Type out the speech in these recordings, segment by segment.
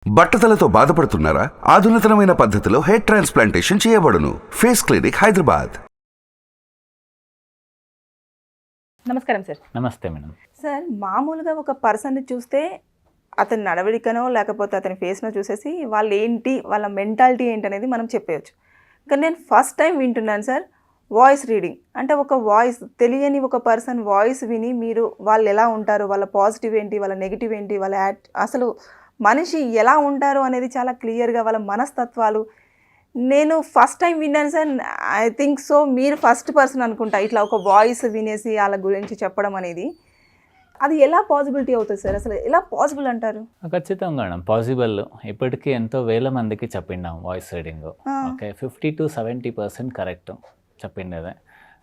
బట్టతలతో బాధపడుతున్నారా? ఆధునితనమైన పద్ధతిలో hair transplantation చేయబడును. Face clinic, Hyderabad. నమస్కారం సార్. నమస్తే మేడం. సార్, మామూలుగా ఒక పర్సన్ని చూస్తే అతని నడవడికనో లేకపోతే అతని ఫేస్నో చూసేసి వాళ్ళు ఏంటి, వాళ్ళ మెంటాలిటీ ఏంటి అనేది మనం చెప్పేయచ్చు. కానీ నేను ఫస్ట్ టైం వింటున్నాను సార్ వాయిస్ రీడింగ్. అంటే ఒక వాయిస్ తెలియని ఒక పర్సన్ వాయిస్ విని మీరు వాళ్ళు ఎలా ఉంటారు, వాళ్ళ పాజిటివ్ ఏంటి, వాళ్ళ నెగిటివ్ ఏంటి, వాళ్ళ అసలు మనిషి ఎలా ఉంటారు అనేది చాలా క్లియర్గా వాళ్ళ మనస్తత్వాలు నేను ఫస్ట్ టైం విన్నాను సార్. ఐ థింక్ సో మీరు ఫస్ట్ పర్సన్ అనుకుంటా ఇట్లా ఒక వాయిస్ వినేసి వాళ్ళ గురించి చెప్పడం అనేది. అది ఎలా పాసిబిలిటీ అవుతుంది సార్? అసలు ఎలా పాసిబుల్ అంటారు? ఖచ్చితంగా పాసిబుల్. ఇప్పటికీ ఎంతో వేల మందికి చెప్పిండాం voice reading. Okay, 50 to 70% correct చెప్పిండేదే.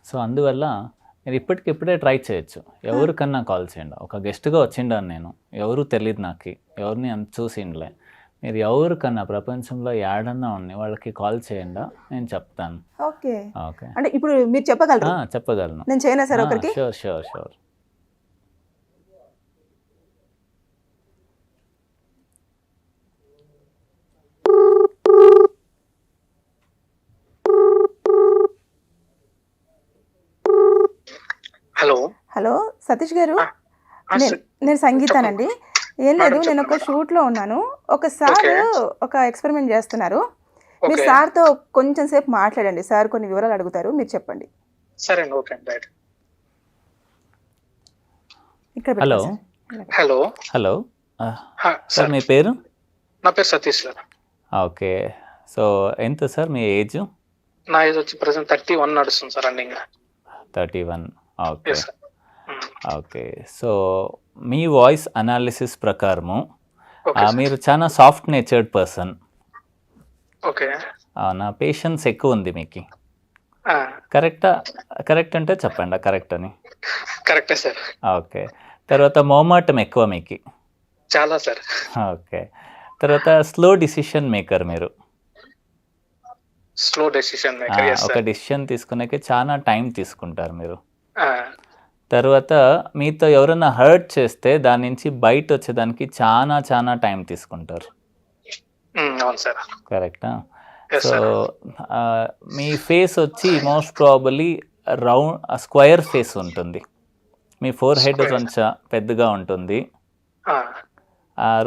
సో అందువల్ల మీరు ఇప్పటికిప్పుడే ట్రై చేయొచ్చు. ఎవరికన్నా కాల్ చేయండి. ఒక గెస్ట్గా వచ్చిండాను నేను, ఎవరు తెలియదు నాకు, ఎవరిని అంత చూసిండలే. మీరు ఎవరికన్నా ప్రపంచంలో ఏడన్నా ఉన్నాయి వాళ్ళకి కాల్ చేయండి, నేను చెప్తాను. ఓకే ఓకే, అంటే ఇప్పుడు మీరు చెప్పగలరు? చెప్పగలను. నేను చేయనా సార్ ఒకరికి? Sure sure sure. Hello hello Satish గారు, నేను సంగీతానండి. ఏం లేదు, నేను ఒక షూట్లో ఉన్నాను. ఒక సార్ ఒక ఎక్స్పెరిమెంట్ చేస్తున్నారు. మీరు సార్తో కొంచెం సేపు మాట్లాడండి. సార్ కొన్ని వివరాలు అడుగుతారు, మీరు చెప్పండి. సరే ఓకే. ఇక్కడ హలో హలో హలో సార్, మీ పేరు? నా పేరు సతీష్ సార్. ఓకే, సో ఎంత సార్ మీ ఏజ్? నా ఏజ్ వచ్చి ప్రెసెంట్ 31 నడుస్తుంది sir, running 31. Okay okay. So మీ వాయిస్ అనాలిసిస్ ప్రకారము మీరు చాలా సాఫ్ట్ నేచర్డ్ పర్సన్. ఓకే, నా పేషెన్స్ ఎక్కువ ఉంది మీకు. కరెక్టా? కరెక్ట్ అంటే చెప్పండి కరెక్ట్ అని. కరెక్టే సార్. ఓకే, తర్వాత మోమాటం ఎక్కువ మీకు. చాలా సార్. ఓకే, తర్వాత స్లో డిసిషన్ మేకర్ మీరు. Slow decision maker. ఒక డిసిషన్ తీసుకునేకి చాలా టైం తీసుకుంటారు మీరు. తర్వాత మీతో ఎవరైనా హర్ట్ చేస్తే దాని నుంచి బయట వచ్చేదానికి చాలా చాలా టైం తీసుకుంటారు. అవును సార్. కరెక్టా? సో మీ ఫేస్ వచ్చి most probably round square face ఉంటుంది. మీ ఫోర్ హెడ్ రొంచ పెద్దగా ఉంటుంది,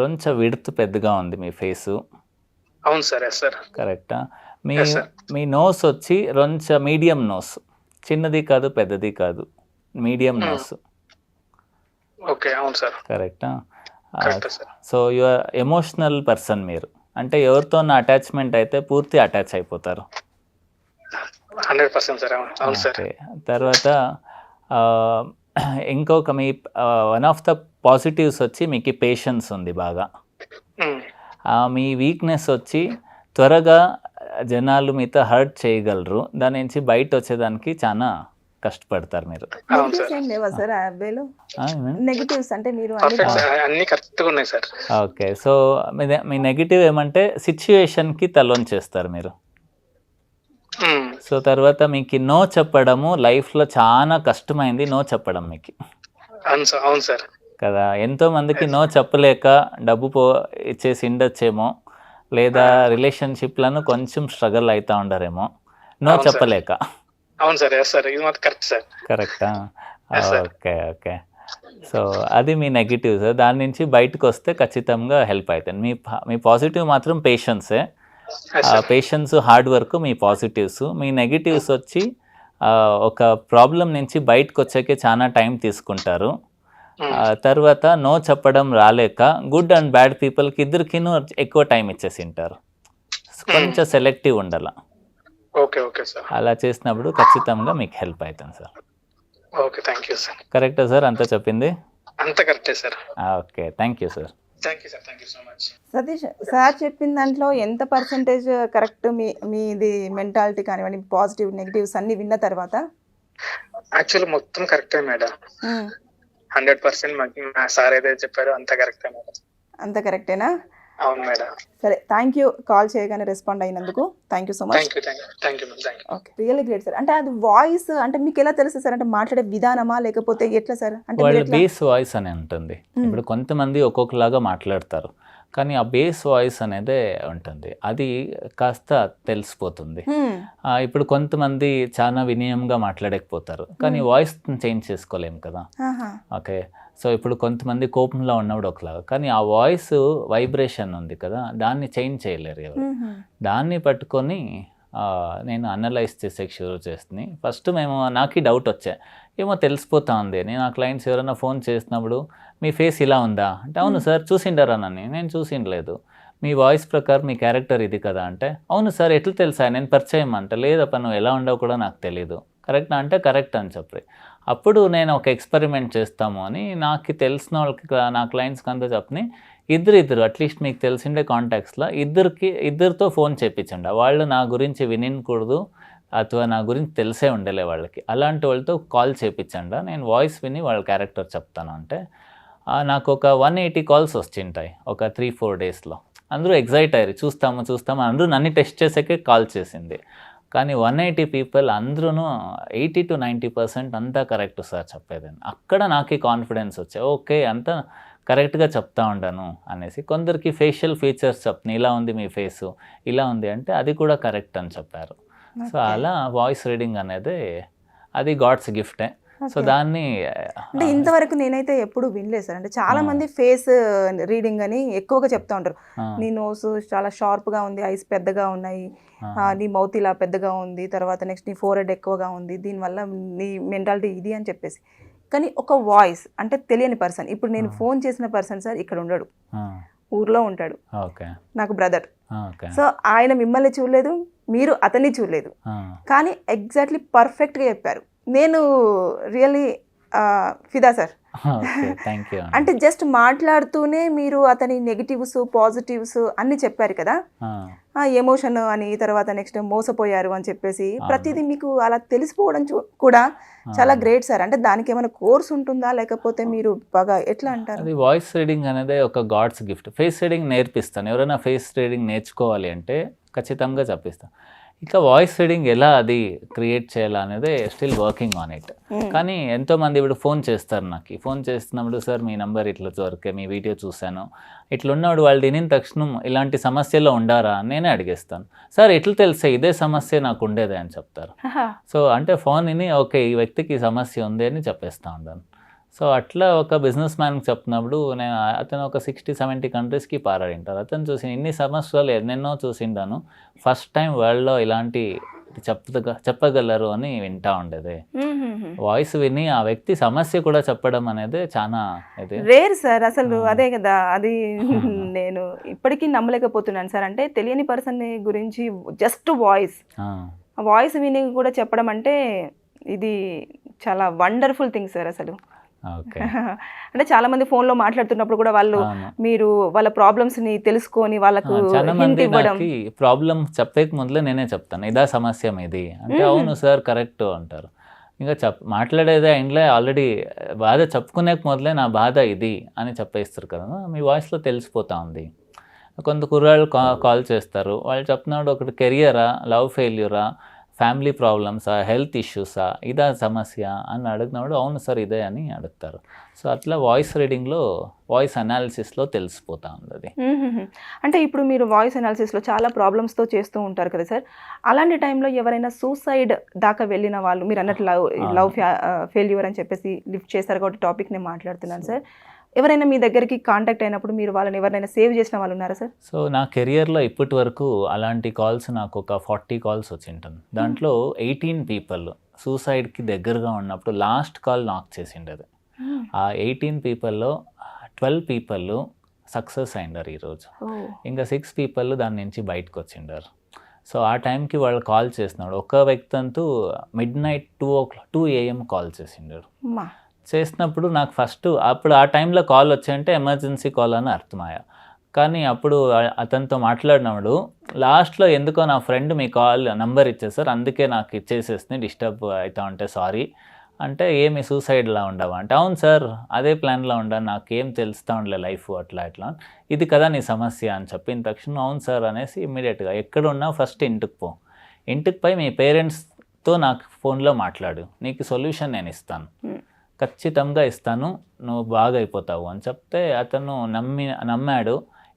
రొంచ విడ్త్ పెద్దగా ఉంది మీ ఫేసు. అవును సార్. సార్ కరెక్టా? మీ నోస్ వచ్చి రొంచ మీడియం నోస్, చిన్నది కాదు పెద్దది కాదు, మీడియం నోస్. ఓకే, అవును సార్. కరెక్టా? Sir. So you are emotional person మీరు. అంటే ఎవరితో అటాచ్మెంట్ అయితే పూర్తి అటాచ్ అయిపోతారు. 100% సార్. అవును సార్. తర్వాత ఇంకొక మీ వన్ ఆఫ్ ద పాజిటివ్స్ వచ్చి మీకు పేషెన్స్ ఉంది బాగా. మీ వీక్నెస్ వచ్చి త్వరగా జనాలు మీతో హర్ట్ చేయగలరు, దాని నుంచి బయట వచ్చేదానికి చాలా కష్టపడతారు మీరు. నెగటివ్స్ అంటే మీరు అన్ని కరెక్ట్గా ఉన్నాయి సార్. ఓకే, సో మీ నెగిటివ్ ఏమంటే సిచ్యువేషన్కి తలొంచేస్తారు మీరు. సో తర్వాత మీకు నో చెప్పడము లైఫ్లో చాలా కష్టమైంది, నో చెప్పడం మీకు. అవును సార్ కదా. ఎంతో మందికి నో చెప్పలేక డబ్బు ఇచ్చేసి ఉండొచ్చేమో, లేదా రిలేషన్షిప్లను కొంచెం స్ట్రగుల్ అవుతా ఉండరేమో నో చెప్పలేక. అవును సార్. సార్ ఇది మాత్రం కరెక్ట్ సార్. కరెక్టా? Okay okay. సో అది మీ నెగిటివ్ సార్. దాని నుంచి బయటకు వస్తే ఖచ్చితంగా హెల్ప్ అవుతుంది. మీ పాజిటివ్ మాత్రం పేషెన్సే. పేషెన్స్, హార్డ్ వర్క్ మీ పాజిటివ్స్. మీ నెగిటివ్స్ వచ్చి ఒక ప్రాబ్లం నుంచి బయటకు వచ్చాకే చాలా టైం తీసుకుంటారు. తర్వాత నో చెప్పడం రాలేక గుడ్ అండ్ బ్యాడ్ పీపుల్కి ఇద్దరికినూ ఎక్కువ టైం ఇచ్చేసి ఉంటారు. కొంచెం సెలెక్టివ్ ఉండాల. Okay okay sir. అలా చేసినప్పుడు ఖచ్చితంగా మీకు హెల్ప్ అవుతుంది sir. Okay, thank you sir. కరెక్టా సార్? అంతా చెప్పింది అంత కరెక్టే sir. Okay, thank you sir. Thank you sir. Thank you so much. Satish sir చెప్పిన దాంట్లో ఎంత పర్సెంటేజ్ కరెక్ట్? మీది మెంటాలిటీ కానివ్వండి, పాజిటివ్ నెగిటివ్స్ అన్ని విన్న తర్వాత. యాక్చువల్లీ మొత్తం కరెక్టే మేడం. 100% మా సార్ ఏదైతే చెప్పారో అంత కరెక్టే మేడం. అంత కరెక్టేనా? అవును మేడం. సరే, థ్యాంక్ యూ కాల్ చేయగానే రెస్పాండ్ అయినందుకు. Thank you so much. Thank you. Okay, really great sir. అంటే అది వాయిస్ అంటే మీకు ఎలా తెలుసు సార్? అంటే మాట్లాడే విధానమా లేకపోతే ఎట్లా సార్? అంటే వాళ్ళ బేస్ వాయిస్ అని ఉంటుంది. ఇప్పుడు కొంతమంది ఒక్కొక్కలాగా మాట్లాడతారు. కానీ ఆ బేస్ వాయిస్ అనేదే ఉంటుంది, అది కాస్త తెలిసిపోతుంది. ఇప్పుడు కొంతమంది చాలా వినయంగా మాట్లాడకపోతారు, కానీ వాయిస్ చేంజ్ చేసుకోలేము కదా. ఓకే, సో ఇప్పుడు కొంతమంది కోపంలో ఉన్నప్పుడు ఒకలాగా, కానీ ఆ వాయిస్ వైబ్రేషన్ ఉంది కదా, దాన్ని చేంజ్ చేయలేరు ఎవరు. దాన్ని పట్టుకొని నేను అనలైజ్ చేసేకి షురూ చేస్తుంది. ఫస్ట్ నాకు డౌట్ వచ్చాయి, ఏమో తెలిసిపోతా ఉంది. నేను ఆ క్లయింట్స్ ఎవరైనా ఫోన్ చేసినప్పుడు మీ ఫేస్ ఇలా ఉందా అంటే, అవును సార్ చూసిండారా నన్ను, నేను చూసిండలేదు. మీ వాయిస్ ప్రకారం మీ క్యారెక్టర్ ఇది కదా అంటే, అవును సార్ ఎట్లా తెలుసా, నేను పరిచయం అంటే, లేదప్ప నువ్వు ఎలా ఉండవు కూడా నాకు తెలీదు. కరెక్ట్ అంటే కరెక్ట్ అని చెప్పి, అప్పుడు నేను ఒక ఎక్స్పెరిమెంట్ చేస్తాము అని నాకు తెలిసిన వాళ్ళకి, నా క్లయింట్స్కి అంతా చెప్పని, ఇద్దరు అట్లీస్ట్ మీకు తెలిసిండే కాంటాక్ట్స్లో ఇద్దరితో ఫోన్ చేయించండి. వాళ్ళు నా గురించి వినకూడదు ಅಥವಾ నా గురించి తెలిసే ఉండలే వాళ్ళకి, అలాంటి వాళ్ళతో కాల్ చేయించండి, నేను వాయిస్ విని వాళ్ళ క్యారెక్టర్ చెప్తాను అంటే, నాకు ఒక 180 కాల్స్ వచ్చింటాయి ఒక 3-4 డేస్లో. అందరూ ఎగ్జైట్ అయ్యారు, చూస్తాము అందరూ నన్ను టెస్ట్ చేసాకే కాల్ చేసింది. కానీ 180 పీపుల్ అందరూ 80 to 90% అంతా కరెక్ట్ సార్ చెప్పేదని. అక్కడ నాకు కాన్ఫిడెన్స్ వచ్చాయి, ఓకే అంతా కరెక్ట్గా చెప్తా ఉండాను అనేసి. కొందరికి ఫేషియల్ ఫీచర్స్ చెప్పని, ఇలా ఉంది మీ ఫేసు, ఇలా ఉంది అంటే అది కూడా కరెక్ట్ అని చెప్పారు. సో అలా వాయిస్ రీడింగ్ అనేది అది గాడ్స్ గిఫ్టే. సో దాన్ని అంటే ఇంతవరకు నేనైతే ఎప్పుడు వినలేదు సార్. అంటే చాలా మంది ఫేస్ రీడింగ్ అని ఎక్కువగా చెప్తా ఉంటారు, నీ నోస్ చాలా షార్ప్గా ఉంది, ఐస్ పెద్దగా ఉన్నాయి, నీ మౌత్ ఇలా పెద్దగా ఉంది, తర్వాత నెక్స్ట్ నీ ఫోర్ హెడ్ ఎక్కువగా ఉంది, దీనివల్ల నీ మెంటాలిటీ ఇది అని చెప్పేసి. కానీ ఒక వాయిస్ అంటే తెలియని పర్సన్, ఇప్పుడు నేను ఫోన్ చేసిన పర్సన్ సార్ ఇక్కడ ఉండడు, ఊర్లో ఉంటాడు, నాకు బ్రదర్. సో ఆయన మిమ్మల్ని చూడలేదు, మీరు అతన్ని చూడలేదు, కానీ ఎగ్జాక్ట్లీ పర్ఫెక్ట్గా చెప్పారు. నేను రియల్లీ ఫిదా సార్. అంటే జస్ట్ మాట్లాడుతూనే మీరు అతని నెగిటివ్స్ పాజిటివ్స్ అన్ని చెప్పారు కదా, ఎమోషన్ అని, తర్వాత నెక్స్ట్ మోసపోయారు అని చెప్పేసి ప్రతిదీ మీకు అలా తెలిసిపోవడం కూడా చాలా గ్రేట్ సార్. అంటే దానికి ఏమైనా కోర్స్ ఉంటుందా, లేకపోతే మీరు బాగా ఎట్లా అంటారు? అది వాయిస్ రీడింగ్ అనేది ఒక గాడ్స్ గిఫ్ట్. ఫేస్ రీడింగ్ నేర్పిస్తాను, ఎవరైనా ఫేస్ రీడింగ్ నేర్చుకోవాలి అంటే ఖచ్చితంగా చెప్పిస్తాను. ఇట్లా వాయిస్ రీడింగ్ ఎలా అది క్రియేట్ చేయాలా అనేది స్టిల్ వర్కింగ్ ఆన్ ఇట్. కానీ ఎంతోమంది ఇప్పుడు ఫోన్ చేస్తారు, నాకు ఫోన్ చేస్తున్నప్పుడు సార్ మీ నంబర్ ఇట్లా దొరికే, మీ వీడియో చూశాను, ఇట్లా ఉన్నప్పుడు వాళ్ళు తినిన తక్షణం ఇలాంటి సమస్యలో ఉండారా అని నేనే అడిగేస్తాను. సార్ ఎట్లా తెలిసే ఇదే సమస్య నాకు ఉండేదే అని చెప్తారు. సో అంటే ఫోన్ విని ఓకే ఈ వ్యక్తికి సమస్య ఉంది అని చెప్పేస్తూ ఉంటాను. సో అట్లా ఒక బిజినెస్ మ్యాన్కి చెప్తున్నప్పుడు నేను అతను ఒక 60-70 కంట్రీస్కి పారాడింటారు. అతను చూసి ఇన్ని సంవత్సరాలు ఎన్నెన్నో చూసిండాను, ఫస్ట్ టైం వరల్డ్లో ఇలాంటి చెప్పగలరు అని వింటా ఉండేది. వాయిస్ విని ఆ వ్యక్తి సమస్య కూడా చెప్పడం అనేది చాలా ఇది రేర్ సార్ అసలు. అదే కదా, అది నేను ఇప్పటికీ నమ్మలేకపోతున్నాను సార్. అంటే తెలియని పర్సన్ గురించి జస్ట్ వాయిస్ విని కూడా చెప్పడం అంటే ఇది చాలా వండర్ఫుల్ థింగ్ సార్ అసలు. అంటే చాలా మంది ఫోన్ లో మాట్లాడుతున్నప్పుడు కూడా వాళ్ళు మీరు వాళ్ళ ప్రాబ్లమ్స్ ని తెలుసుకొని వాళ్ళకు చాలా మంది ప్రాబ్లం చెప్పేక ముందులే నేనే చెప్తాను, ఇదా సమస్య మీది అంటే, అవును సార్ కరెక్ట్ అంటారు. ఇంకా మాట్లాడేదే ఇంట్లో ఆల్రెడీ బాధ చెప్పుకునే మొదలే నా బాధ ఇది అని చెప్పేస్తారు కదా, మీ వాయిస్లో తెలిసిపోతా ఉంది. కొంత కుర్రాళ్ళు కాల్ చేస్తారు, వాళ్ళు చెప్తున్నాడు ఒకటి కెరియరా, లవ్ ఫెయిల్యూరా, ఫ్యామిలీ ప్రాబ్లమ్సా, హెల్త్ ఇష్యూసా, ఇదా సమస్య అని అడిగినప్పుడు అవును సార్ ఇదే అని అడుగుతారు. సో అట్లా వాయిస్ రీడింగ్లో వాయిస్ అనాలిసిస్లో తెలిసిపోతా ఉంది అది. అంటే ఇప్పుడు మీరు వాయిస్ అనాలిసిస్లో చాలా ప్రాబ్లమ్స్తో చేస్తూ ఉంటారు కదా సార్, అలాంటి టైంలో ఎవరైనా సూసైడ్ దాకా వెళ్ళిన వాళ్ళు, మీరు అన్నట్లు లవ్ ఫెయిల్యూర్ అని చెప్పేసి లిఫ్ట్ చేశారు కాబట్టి టాపిక్ నేను మాట్లాడుతున్నాను సార్, ఎవరైనా మీ దగ్గరికి కాంటాక్ట్ అయినప్పుడు మీరు వాళ్ళని ఎవరైనా సేవ్ చేసిన వాళ్ళు ఉన్నారా సార్? సో నా కెరియర్లో ఇప్పటి వరకు అలాంటి కాల్స్ నాకు ఒక 40 కాల్స్ వచ్చింటాను. దాంట్లో 18 పీపుల్ సూసైడ్కి దగ్గరగా ఉన్నప్పుడు లాస్ట్ కాల్ నాకు చేసిండేది. ఆ 18 పీపుల్లో 12 పీపుల్ సక్సెస్ అయిండారు ఈరోజు, ఇంకా 6 పీపుల్ దాని నుంచి బయటకు వచ్చిండారు. సో ఆ టైంకి వాళ్ళు కాల్ చేసినాడు, ఒక వ్యక్తి అంటూ midnight 2 AM కాల్ చేసిండారు. చేసినప్పుడు నాకు ఫస్ట్ అప్పుడు ఆ టైంలో కాల్ వచ్చాయంటే ఎమర్జెన్సీ కాల్ అని అర్థమయ్యా. కానీ అప్పుడు అతనితో మాట్లాడినప్పుడు లాస్ట్లో ఎందుకో నా ఫ్రెండ్ మీ కాల్ నంబర్ ఇచ్చేసారు, అందుకే నాకు ఇచ్చేసేసి డిస్టర్బ్ అవుతా ఉంటే సారీ అంటే, ఏమి సూసైడ్లా ఉండవా అంటే, అవును సార్ అదే ప్లాన్లో ఉండాను, నాకేం తెలుస్తూ ఉండలే లైఫ్ అట్లా ఇట్లా, ఇది కదా నీ సమస్య అని చెప్పిన తక్షణం అవును సార్ అనేసి ఇమ్మీడియట్గా ఎక్కడ ఉన్నా ఫస్ట్ ఇంటికి పోయి మీ పేరెంట్స్తో నాకు ఫోన్లో మాట్లాడు, నీకు సొల్యూషన్ నేను ఇస్తాను, ఖచ్చితంగా ఇస్తాను, నువ్వు బాగా అయిపోతావు అని చెప్తే అతను నమ్మాడు.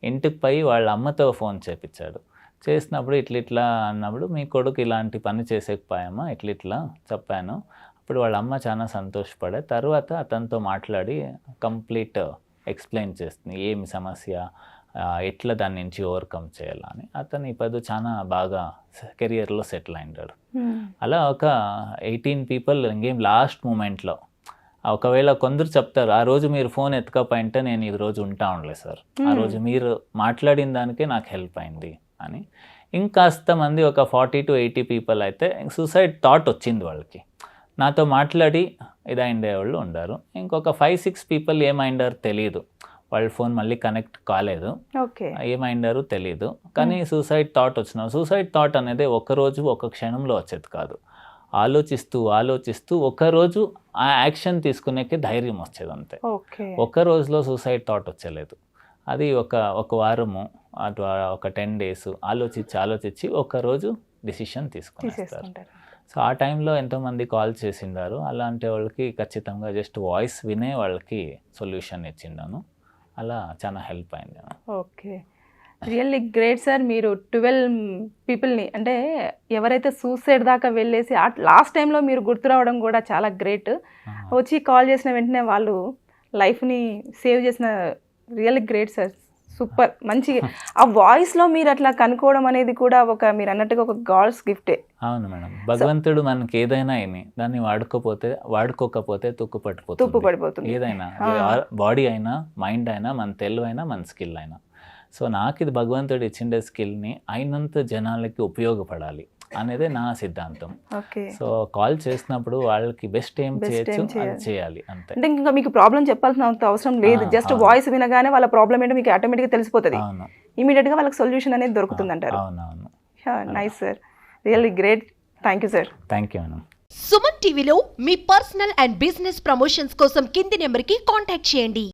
ఇంటికి పోయి వాళ్ళ అమ్మతో ఫోన్ చేపించాడు. చేసినప్పుడు ఇట్లా అన్నప్పుడు మీ కొడుకు ఇలాంటి పని చేసేకపోయామా ఇట్లా చెప్పాను. అప్పుడు వాళ్ళ అమ్మ చాలా సంతోషపడే తర్వాత అతనితో మాట్లాడి కంప్లీట్ ఎక్స్ప్లెయిన్ చేస్తుంది ఏమి సమస్య, ఎట్లా దాని నుంచి ఓవర్కమ్ చేయాలని. అతను ఇప్పుడు చాలా బాగా కెరియర్లో సెటిల్ అయినాడు. అలా ఒక 18 పీపుల్ ఇంకేం లాస్ట్ మూమెంట్లో ఒకవేళ కొందరు చెప్తారు ఆ రోజు మీరు ఫోన్ ఎత్తుకపోయింటే నేను ఈ రోజు ఉంటా ఉండలే సార్, ఆ రోజు మీరు మాట్లాడిన దానికే నాకు హెల్ప్ అయింది అని. ఇంకాస్త మంది ఒక 40 to 80 పీపుల్ అయితే సూసైడ్ థాట్ వచ్చింది వాళ్ళకి, నాతో మాట్లాడి ఇదైండే వాళ్ళు ఉండారు. ఇంకొక 5-6 పీపుల్ ఏమైండారు తెలియదు, వాళ్ళ ఫోన్ మళ్ళీ కనెక్ట్ కాలేదు, ఏమైండారు తెలియదు. కానీ సూసైడ్ థాట్ వచ్చిన సూసైడ్ థాట్ అనేది ఒకరోజు ఒక క్షణంలో వచ్చేది కాదు. ఆలోచిస్తూ ఒకరోజు ఆ యాక్షన్ తీసుకునేకి ధైర్యం వచ్చేది అంతే. ఒక రోజులో సూసైడ్ థాట్ వచ్చలేదు. అది ఒక వారము అటు ఒక 10 days ఆలోచించి ఒకరోజు డిసిషన్ తీసుకునేస్తారు. సో ఆ టైంలో ఎంతోమంది కాల్ చేసిండారు. అలాంటి వాళ్ళకి ఖచ్చితంగా జస్ట్ వాయిస్ వినే వాళ్ళకి సొల్యూషన్ ఇచ్చిండాను. అలా చాలా హెల్ప్ అయింది. Okay, really great sir. మీరు 12 పీపుల్ని అంటే ఎవరైతే సూసైడ్ దాకా వెళ్ళేసి లాస్ట్ టైంలో మీరు గుర్తు రావడం కూడా చాలా గ్రేట్. వచ్చి కాల్ చేసిన వెంటనే వాళ్ళు లైఫ్ని సేవ్ చేసిన రియల్లీ గ్రేట్ సార్. సూపర్, మంచి ఆ వాయిస్లో మీరు అట్లా కనుక్కోవడం అనేది కూడా మీరు అన్నట్టుగా ఒక గాడ్స్ గిఫ్టే. అవును మేడం, భగవంతుడు మనకి ఏదైనా దాన్ని వాడుకోకపోతే తుప్పు పడిపోతుంది. ఏదైనా బాడీ అయినా మైండ్ అయినా మన తెలివి అయినా మన స్కిల్ అయినా. సో నాకు ఇది భగవంతుడు ఇచ్చిండే స్కిల్ని అయినంత జనాలకి ఉపయోగపడాలి అనేది నా సిద్ధాంతం. సో కాల్ చేసినప్పుడు వాళ్ళకి బెస్ట్ ఏం చేయొచ్చు అది చేయాలి అంతే. అంటే ఇంకా మీకు ప్రాబ్లం చెప్పాల్సిన అవసరం లేదు, జస్ట్ వాయిస్ వినగానే వాళ్ళ ప్రాబ్లం ఏంటో మీకు ఆటోమేటిక్గా తెలిసిపోతుంది, ఇమీడియట్గా వాళ్ళకి సొల్యూషన్ అనేది దొరుకుతుంది అంటారు. అవునవును, nice sir, really great. Thank you sir. Thank you madam. Suman టీవీలో మీ పర్సనల్ అండ్ బిజినెస్ ప్రమోషన్స్ కోసం కింది నెంబర్కి కాంటాక్ట్ చేయండి.